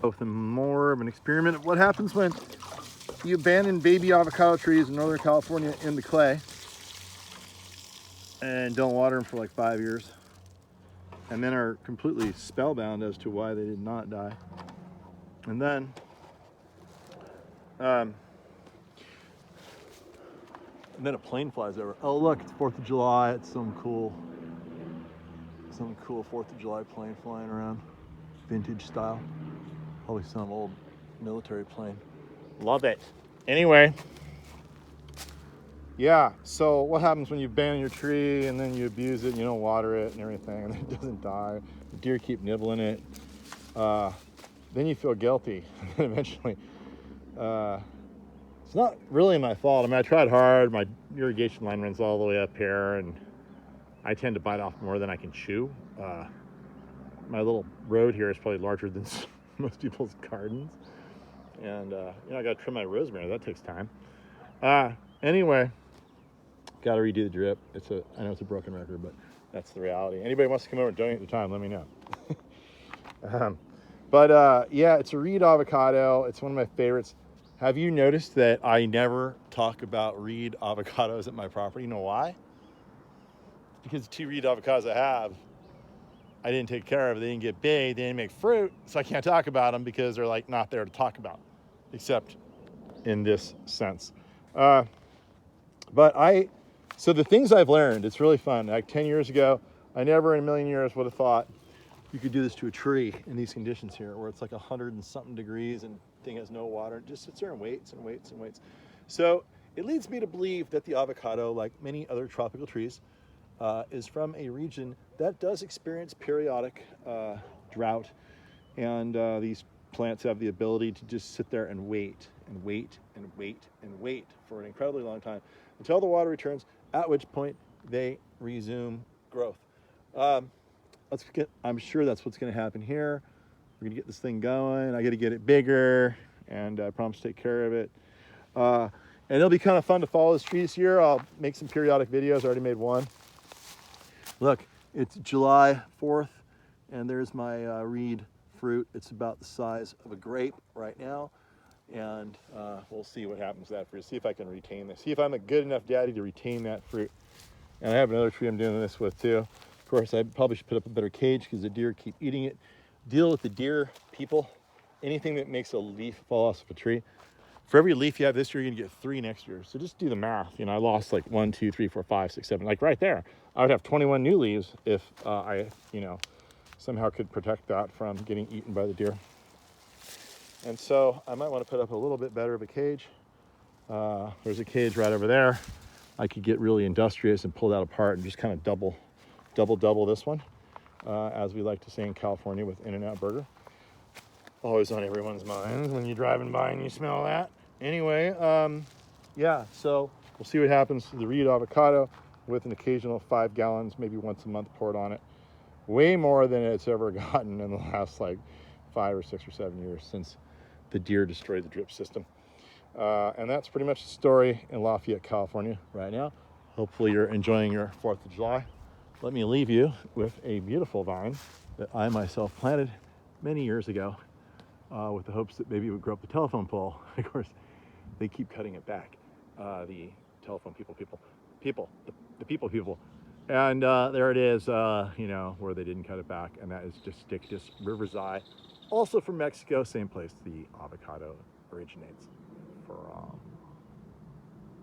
with more of an experiment of what happens when you abandon baby avocado trees in Northern California in the clay and don't water them for like 5 years, and then are completely spellbound as to why they did not die. And then a plane flies over. Oh look, it's 4th of July. It's some cool 4th of July plane flying around, vintage style. Probably some old military plane. Love it. Anyway, yeah, so what happens when you abandon your tree and then you abuse it and you don't water it and everything and it doesn't die? The deer keep nibbling it. Then you feel guilty. Eventually, it's not really my fault. I mean, I tried hard. My irrigation line runs all the way up here, and I tend to bite off more than I can chew. My little road here is probably larger than most people's gardens. And, I got to trim my rosemary. That takes time. Anyway, got to redo the drip. I know it's a broken record, but that's the reality. Anybody wants to come over and donate their time, let me know. Yeah, it's a Reed avocado. It's one of my favorites. Have you noticed that I never talk about Reed avocados at my property? You know why? Because the 2 Reed avocados I have, I didn't take care of. They didn't get big. They didn't make fruit. So I can't talk about them because they're like not there to talk about, except in this sense. So the things I've learned, it's really fun. Like 10 years ago, I never in a million years would have thought you could do this to a tree in these conditions here, where it's like 100 and something degrees and thing has no water. It just sits there and waits and waits and waits. So it leads me to believe that the avocado, like many other tropical trees, is from a region that does experience periodic drought. And these plants have the ability to just sit there and wait and wait and wait and wait for an incredibly long time until the water returns, at which point they resume growth. I'm sure that's what's going to happen here. We're going to get this thing going. I got to get it bigger, and I promise to take care of it. And it'll be kind of fun to follow this tree this year. I'll make some periodic videos. I already made one. Look, it's July 4th, and there's my Reed fruit. It's about the size of a grape right now, and we'll see what happens to that fruit. See if I can retain this. See if I'm a good enough daddy to retain that fruit. And I have another tree I'm doing this with too. Of course, I probably should put up a better cage because the deer keep eating it. Deal with the deer, people. Anything that makes a leaf fall off of a tree. For every leaf you have this year, you're gonna get 3 next year. So just do the math. I lost like 1, 2, 3, 4, 5, 6, 7. Like right there, I would have 21 new leaves if I, somehow could protect that from getting eaten by the deer. And so I might want to put up a little bit better of a cage. There's a cage right over there. I could get really industrious and pull that apart and just kind of double this one, as we like to say in California with In-N-Out Burger. Always on everyone's minds when you're driving by and you smell that. Anyway, so we'll see what happens to the Reed avocado with an occasional 5 gallons, maybe once a month poured on it. Way more than it's ever gotten in the last like 5 or 6 or 7 years since the deer destroyed the drip system. And that's pretty much the story in Lafayette, California right now. Hopefully you're enjoying your 4th of July. Let me leave you with a beautiful vine that I myself planted many years ago with the hopes that maybe it would grow up the telephone pole. Of course, they keep cutting it back. The telephone people. And there it is, where they didn't cut it back. And that is just Dictus riverside. Also from Mexico, same place the avocado originates from.